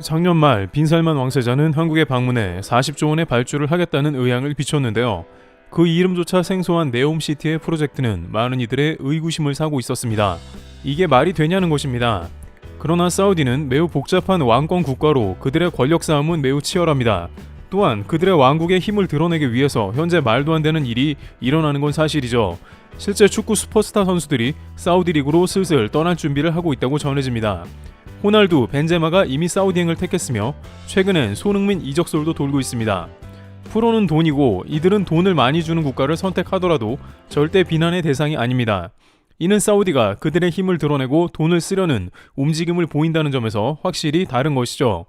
작년 말 빈살만 왕세자는 한국에 방문해 40조 원의 발주를 하겠다는 의향을 비췄는데요. 그 이름조차 생소한 네옴시티의 프로젝트는 많은 이들의 의구심을 사고 있었습니다. 이게 말이 되냐는 것입니다. 그러나 사우디는 매우 복잡한 왕권 국가로 그들의 권력 싸움은 매우 치열합니다. 또한 그들의 왕국의 힘을 드러내기 위해서 현재 말도 안 되는 일이 일어나는 건 사실이죠. 실제 축구 슈퍼스타 선수들이 사우디 리그로 슬슬 떠날 준비를 하고 있다고 전해집니다. 호날두, 벤제마가 이미 사우디행을 택했으며 최근엔 손흥민 이적설도 돌고 있습니다. 프로는 돈이고 이들은 돈을 많이 주는 국가를 선택하더라도 절대 비난의 대상이 아닙니다. 이는 사우디가 그들의 힘을 드러내고 돈을 쓰려는 움직임을 보인다는 점에서 확실히 다른 것이죠.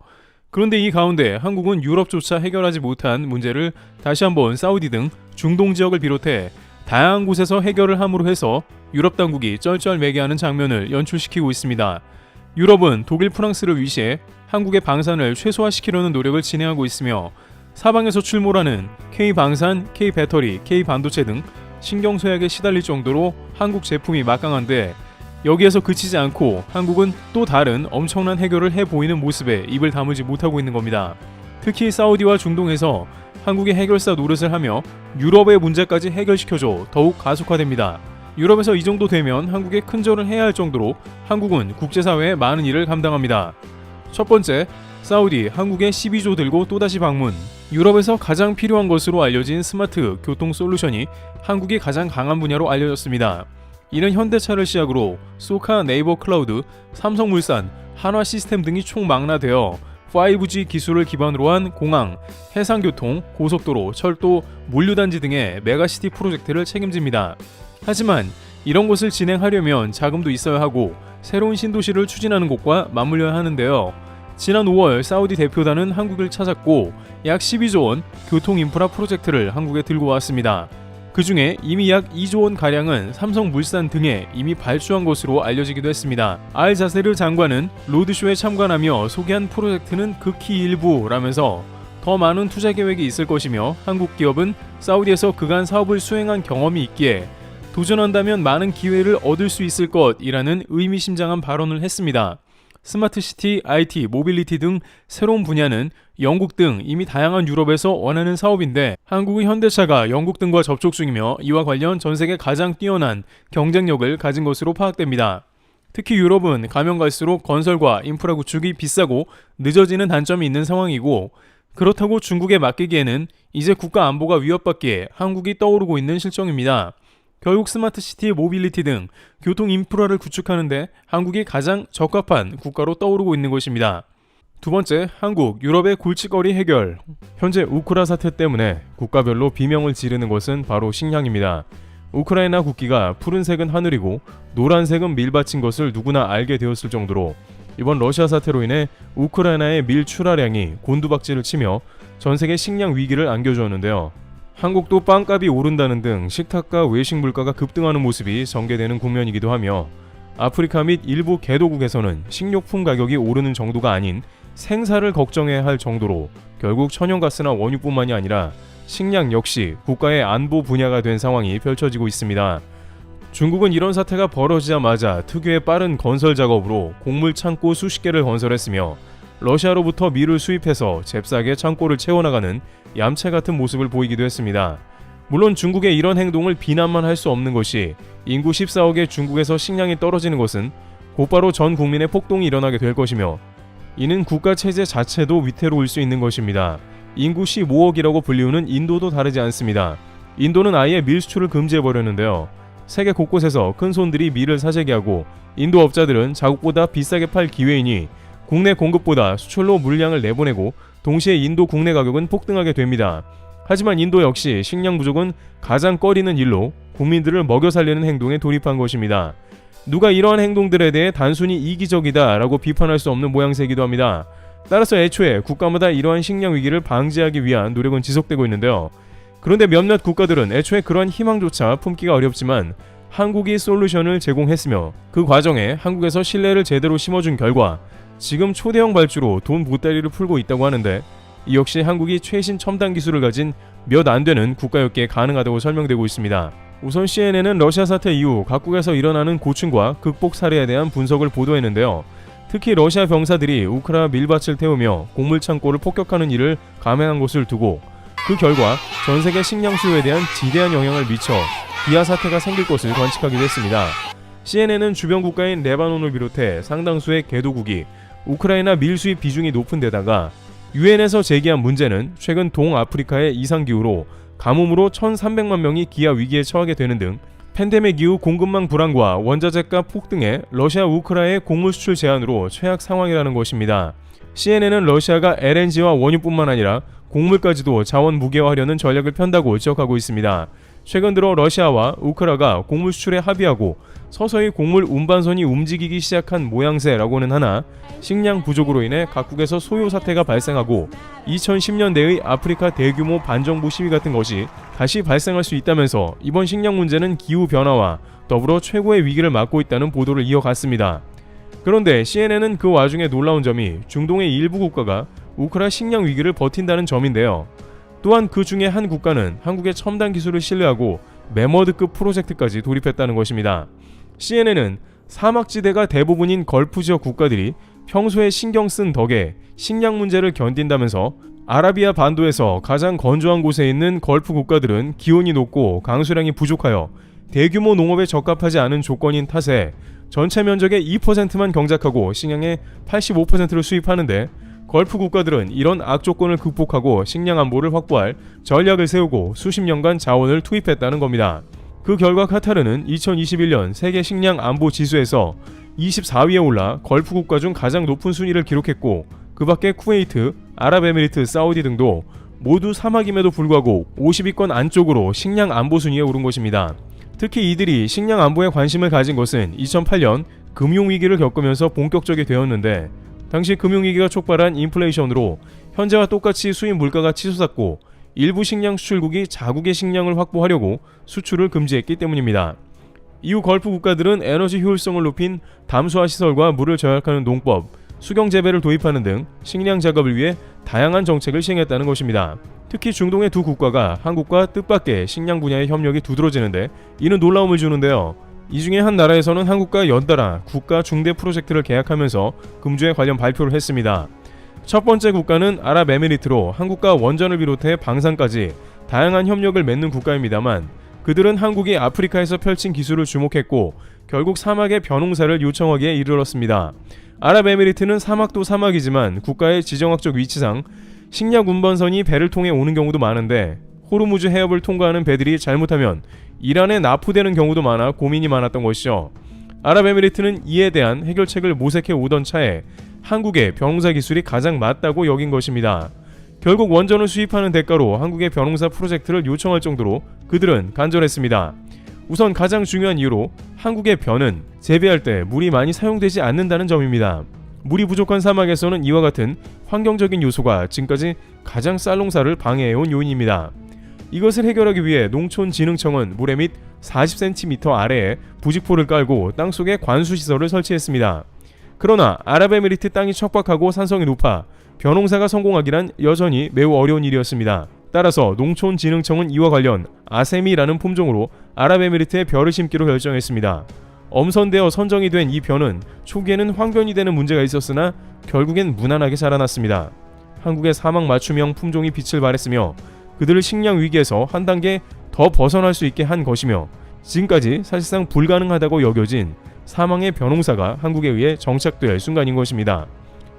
그런데 이 가운데 한국은 유럽조차 해결하지 못한 문제를 다시 한번 사우디 등 중동 지역을 비롯해 다양한 곳에서 해결을 함으로 해서 유럽 당국이 쩔쩔매게 하는 장면을 연출시키고 있습니다. 유럽은 독일, 프랑스를 위시해 한국의 방산을 최소화시키려는 노력을 진행하고 있으며 사방에서 출몰하는 K방산, K배터리, K반도체 등 신경쇠약에 시달릴 정도로 한국 제품이 막강한데 여기에서 그치지 않고 한국은 또 다른 엄청난 해결을 해보이는 모습에 입을 다물지 못하고 있는 겁니다. 특히 사우디와 중동에서 한국의 해결사 노릇을 하며 유럽의 문제까지 해결시켜줘 더욱 가속화됩니다. 유럽에서 이 정도 되면 한국에 큰절을 해야 할 정도로 한국은 국제사회에 많은 일을 감당합니다. 첫 번째, 사우디 한국에 12조 들고 또다시 방문. 유럽에서 가장 필요한 것으로 알려진 스마트 교통 솔루션이 한국이 가장 강한 분야로 알려졌습니다. 이는 현대차를 시작으로 소카, 네이버 클라우드, 삼성물산, 한화 시스템 등이 총망라되어 5G 기술을 기반으로 한 공항, 해상교통, 고속도로, 철도, 물류단지 등의 메가시티 프로젝트를 책임집니다. 하지만 이런 것을 진행하려면 자금도 있어야 하고 새로운 신도시를 추진하는 곳과 맞물려야 하는데요. 지난 5월 사우디 대표단은 한국을 찾았고 약 12조 원 교통 인프라 프로젝트를 한국에 들고 왔습니다. 그 중에 이미 약 2조 원 가량은 삼성물산 등에 이미 발주한 것으로 알려지기도 했습니다. 알 자세르 장관은 로드쇼에 참관하며 소개한 프로젝트는 극히 일부라면서 더 많은 투자 계획이 있을 것이며 한국 기업은 사우디에서 그간 사업을 수행한 경험이 있기에 도전한다면 많은 기회를 얻을 수 있을 것이라는 의미심장한 발언을 했습니다. 스마트시티, IT, 모빌리티 등 새로운 분야는 영국 등 이미 다양한 유럽에서 원하는 사업인데 한국의 현대차가 영국 등과 접촉 중이며 이와 관련 전 세계 가장 뛰어난 경쟁력을 가진 것으로 파악됩니다. 특히 유럽은 가면 갈수록 건설과 인프라 구축이 비싸고 늦어지는 단점이 있는 상황이고 그렇다고 중국에 맡기기에는 이제 국가 안보가 위협받기에 한국이 떠오르고 있는 실정입니다. 결국 스마트시티, 모빌리티 등 교통 인프라를 구축하는데 한국이 가장 적합한 국가로 떠오르고 있는 것입니다. 두 번째, 한국, 유럽의 골칫거리 해결. 현재 우크라 사태 때문에 국가별로 비명을 지르는 것은 바로 식량입니다. 우크라이나 국기가 푸른색은 하늘이고 노란색은 밀밭인 것을 누구나 알게 되었을 정도로 이번 러시아 사태로 인해 우크라이나의 밀 출하량이 곤두박질을 치며 전세계 식량 위기를 안겨주었는데요. 한국도 빵값이 오른다는 등 식탁과 외식 물가가 급등하는 모습이 전개되는 국면이기도 하며 아프리카 및 일부 개도국에서는 식료품 가격이 오르는 정도가 아닌 생사를 걱정해야 할 정도로 결국 천연가스나 원유뿐만이 아니라 식량 역시 국가의 안보 분야가 된 상황이 펼쳐지고 있습니다. 중국은 이런 사태가 벌어지자마자 특유의 빠른 건설 작업으로 곡물 창고 수십 개를 건설했으며 러시아로부터 밀을 수입해서 잽싸게 창고를 채워나가는 얌체 같은 모습을 보이기도 했습니다. 물론 중국의 이런 행동을 비난만 할 수 없는 것이 인구 14억의 중국에서 식량이 떨어지는 것은 곧바로 전 국민의 폭동이 일어나게 될 것이며 이는 국가 체제 자체도 위태로울 수 있는 것입니다. 인구 15억이라고 불리우는 인도도 다르지 않습니다. 인도는 아예 밀 수출을 금지해버렸는데요. 세계 곳곳에서 큰 손들이 밀을 사재기 하고 인도 업자들은 자국보다 비싸게 팔 기회이니 국내 공급보다 수출로 물량을 내보내고 동시에 인도 국내 가격은 폭등하게 됩니다. 하지만 인도 역시 식량 부족은 가장 꺼리는 일로 국민들을 먹여 살리는 행동에 돌입한 것입니다. 누가 이러한 행동들에 대해 단순히 이기적이다 라고 비판할 수 없는 모양새이기도 합니다. 따라서 애초에 국가마다 이러한 식량 위기를 방지하기 위한 노력은 지속되고 있는데요. 그런데 몇몇 국가들은 애초에 그러한 희망조차 품기가 어렵지만 한국이 솔루션을 제공했으며 그 과정에 한국에서 신뢰를 제대로 심어준 결과 지금 초대형 발주로 돈 보따리를 풀고 있다고 하는데 이 역시 한국이 최신 첨단 기술을 가진 몇 안 되는 국가였기에 가능하다고 설명되고 있습니다. 우선 CNN은 러시아 사태 이후 각국에서 일어나는 고충과 극복 사례에 대한 분석을 보도했는데요. 특히 러시아 병사들이 우크라 밀밭을 태우며 곡물 창고를 폭격하는 일을 감행한 것을 두고 그 결과 전 세계 식량 수요에 대한 지대한 영향을 미쳐 기아 사태가 생길 것을 관측하기도 했습니다. CNN은 주변 국가인 레바논을 비롯해 상당수의 개도국이 우크라이나 밀 수입 비중이 높은 데다가 유엔에서 제기한 문제는 최근 동아프리카의 이상기후로 가뭄으로 1,300만 명이 기아 위기에 처하게 되는 등 팬데믹 이후 공급망 불안과 원자재가 폭등에 러시아 우크라이나의 곡물 수출 제한으로 최악 상황이라는 것입니다. CNN은 러시아가 LNG와 원유뿐만 아니라 곡물까지도 자원 무기화하려는 전략을 편다고 지적하고 있습니다. 최근 들어 러시아와 우크라이나가 곡물 수출에 합의하고 서서히 곡물 운반선이 움직이기 시작한 모양새라고는 하나 식량 부족으로 인해 각국에서 소요 사태가 발생하고 2010년대의 아프리카 대규모 반정부 시위 같은 것이 다시 발생할 수 있다면서 이번 식량 문제는 기후변화와 더불어 최고의 위기를 맞고 있다는 보도를 이어갔습니다. 그런데 CNN은 그 와중에 놀라운 점이 중동의 일부 국가가 우크라이나 식량 위기를 버틴다는 점인데요. 또한 그 중에 한 국가는 한국의 첨단 기술을 신뢰하고 매머드급 프로젝트까지 돌입했다는 것입니다. CNN은 사막지대가 대부분인 걸프 지역 국가들이 평소에 신경 쓴 덕에 식량 문제를 견딘다면서 아라비아 반도에서 가장 건조한 곳에 있는 걸프 국가들은 기온이 높고 강수량이 부족하여 대규모 농업에 적합하지 않은 조건인 탓에 전체 면적의 2%만 경작하고 식량의 85%를 수입하는데 걸프 국가들은 이런 악조건을 극복하고 식량 안보를 확보할 전략을 세우고 수십 년간 자원을 투입했다는 겁니다. 그 결과 카타르는 2021년 세계 식량 안보 지수에서 24위에 올라 걸프 국가 중 가장 높은 순위를 기록했고 그 밖에 쿠웨이트, 아랍에미리트, 사우디 등도 모두 사막임에도 불구하고 50위권 안쪽으로 식량 안보 순위에 오른 것입니다. 특히 이들이 식량 안보에 관심을 가진 것은 2008년 금융위기를 겪으면서 본격적이 되었는데 당시 금융위기가 촉발한 인플레이션으로 현재와 똑같이 수입 물가가 치솟았고 일부 식량 수출국이 자국의 식량을 확보하려고 수출을 금지했기 때문입니다. 이후 걸프 국가들은 에너지 효율성을 높인 담수화 시설과 물을 절약하는 농법, 수경 재배를 도입하는 등 식량 작업을 위해 다양한 정책을 시행했다는 것입니다. 특히 중동의 두 국가가 한국과 뜻밖의 식량 분야의 협력이 두드러지는데 이는 놀라움을 주는데요. 이 중에 한 나라에서는 한국과 연달아 국가 중대 프로젝트를 계약하면서 금주에 관련 발표를 했습니다. 첫 번째 국가는 아랍에미리트로 한국과 원전을 비롯해 방산까지 다양한 협력을 맺는 국가입니다만 그들은 한국이 아프리카에서 펼친 기술을 주목했고 결국 사막의 벼농사를 요청하기에 이르렀습니다. 아랍에미리트는 사막도 사막이지만 국가의 지정학적 위치상 식량 운반선이 배를 통해 오는 경우도 많은데 호르무즈 해협을 통과하는 배들이 잘못하면 이란에 납포되는 경우도 많아 고민이 많았던 것이죠. 아랍에미리트는 이에 대한 해결책을 모색해 오던 차에 한국의 벼농사 기술이 가장 맞다고 여긴 것입니다. 결국 원전을 수입하는 대가로 한국의 벼농사 프로젝트를 요청할 정도로 그들은 간절했습니다. 우선 가장 중요한 이유로 한국의 벼는 재배할 때 물이 많이 사용되지 않는다는 점입니다. 물이 부족한 사막에서는 이와 같은 환경적인 요소가 지금까지 가장 쌀 농사를 방해해온 요인입니다. 이것을 해결하기 위해 농촌진흥청은 모래 밑 40cm 아래에 부직포를 깔고 땅속에 관수시설을 설치했습니다. 그러나 아랍에미리트 땅이 척박하고 산성이 높아 벼농사가 성공하기란 여전히 매우 어려운 일이었습니다. 따라서 농촌진흥청은 이와 관련 아세미라는 품종으로 아랍에미리트에 벼를 심기로 결정했습니다. 엄선되어 선정이 된 이 벼는 초기에는 황변이 되는 문제가 있었으나 결국엔 무난하게 자라났습니다. 한국의 사막 맞춤형 품종이 빛을 발했으며 그들을 식량 위기에서 한 단계 더 벗어날 수 있게 한 것이며 지금까지 사실상 불가능하다고 여겨진 사막의 벼농사가 한국에 의해 정착될 순간인 것입니다.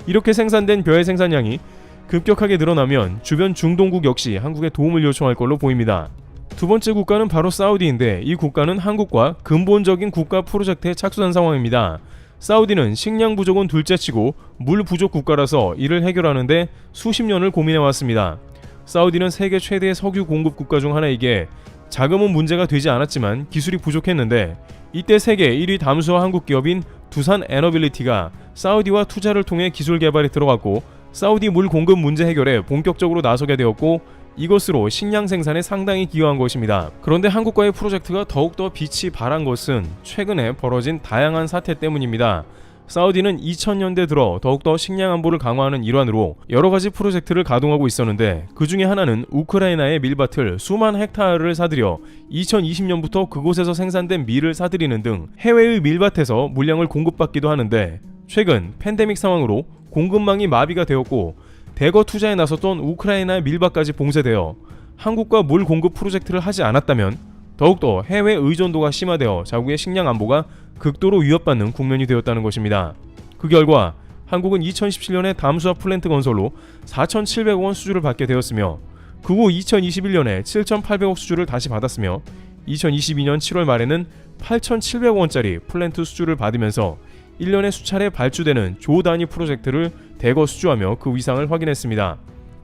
이렇게 생산된 벼의 생산량이 급격하게 늘어나면 주변 중동국 역시 한국에 도움을 요청할 걸로 보입니다. 두 번째 국가는 바로 사우디인데 이 국가는 한국과 근본적인 국가 프로젝트에 착수한 상황입니다. 사우디는 식량 부족은 둘째치고 물 부족 국가라서 이를 해결하는데 수십 년을 고민해왔습니다. 사우디는 세계 최대의 석유 공급 국가 중 하나이기에 자금은 문제가 되지 않았지만 기술이 부족했는데 이때 세계 1위 담수화 한국 기업인 두산 에너빌리티가 사우디와 투자를 통해 기술 개발에 들어갔고 사우디 물 공급 문제 해결에 본격적으로 나서게 되었고 이것으로 식량 생산에 상당히 기여한 것입니다. 그런데 한국과의 프로젝트가 더욱더 빛이 발한 것은 최근에 벌어진 다양한 사태 때문입니다. 사우디는 2000년대 들어 더욱더 식량 안보를 강화하는 일환으로 여러가지 프로젝트를 가동하고 있었는데 그 중에 하나는 우크라이나의 밀밭을 수만 헥타르를 사들여 2020년부터 그곳에서 생산된 밀을 사들이는 등 해외의 밀밭에서 물량을 공급받기도 하는데 최근 팬데믹 상황으로 공급망이 마비가 되었고 대거 투자에 나섰던 우크라이나의 밀박까지 봉쇄되어 한국과 물 공급 프로젝트를 하지 않았다면 더욱더 해외 의존도가 심화되어 자국의 식량 안보가 극도로 위협받는 국면이 되었다는 것입니다. 그 결과 한국은 2017년에 담수화 플랜트 건설로 4,700억 원 수주를 받게 되었으며 그 후 2021년에 7,800억 수주를 다시 받았으며 2022년 7월 말에는 8,700억 원짜리 플랜트 수주를 받으면서 1년에 수차례 발주되는 조 단위 프로젝트를 대거 수주하며 그 위상을 확인했습니다.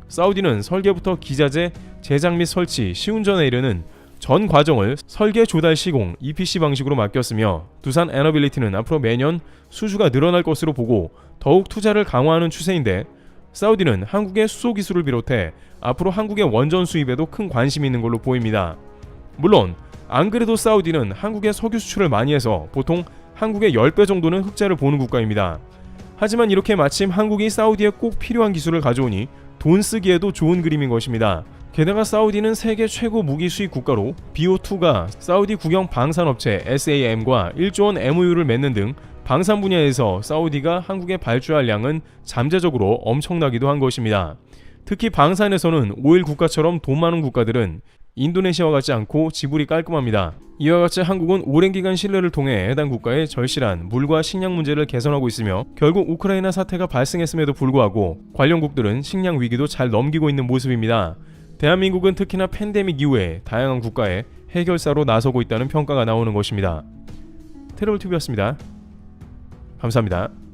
사우디는 설계부터 기자재, 제작 및 설치, 시운전에 이르는 전 과정을 설계 조달 시공 EPC 방식으로 맡겼으며 두산 에너빌리티는 앞으로 매년 수주가 늘어날 것으로 보고 더욱 투자를 강화하는 추세인데 사우디는 한국의 수소 기술을 비롯해 앞으로 한국의 원전 수입에도 큰 관심이 있는 걸로 보입니다. 물론 안 그래도 사우디는 한국의 석유 수출을 많이 해서 보통 한국의 10배 정도는 흑자를 보는 국가입니다. 하지만 이렇게 마침 한국이 사우디에 꼭 필요한 기술을 가져오니 돈 쓰기에도 좋은 그림인 것입니다. 게다가 사우디는 세계 최고 무기 수입 국가로 BO2가 사우디 국영 방산업체 SAM과 1조 원 MOU를 맺는 등 방산 분야에서 사우디가 한국에 발주할 양은 잠재적으로 엄청나기도 한 것입니다. 특히 방산에서는 오일 국가처럼 돈 많은 국가들은 인도네시아와 같지 않고 지불이 깔끔합니다. 이와 같이 한국은 오랜 기간 신뢰를 통해 해당 국가의 절실한 물과 식량 문제를 개선하고 있으며 결국 우크라이나 사태가 발생했음에도 불구하고 관련국들은 식량 위기도 잘 넘기고 있는 모습입니다. 대한민국은 특히나 팬데믹 이후에 다양한 국가의 해결사로 나서고 있다는 평가가 나오는 것입니다. 테러블TV였습니다. 감사합니다.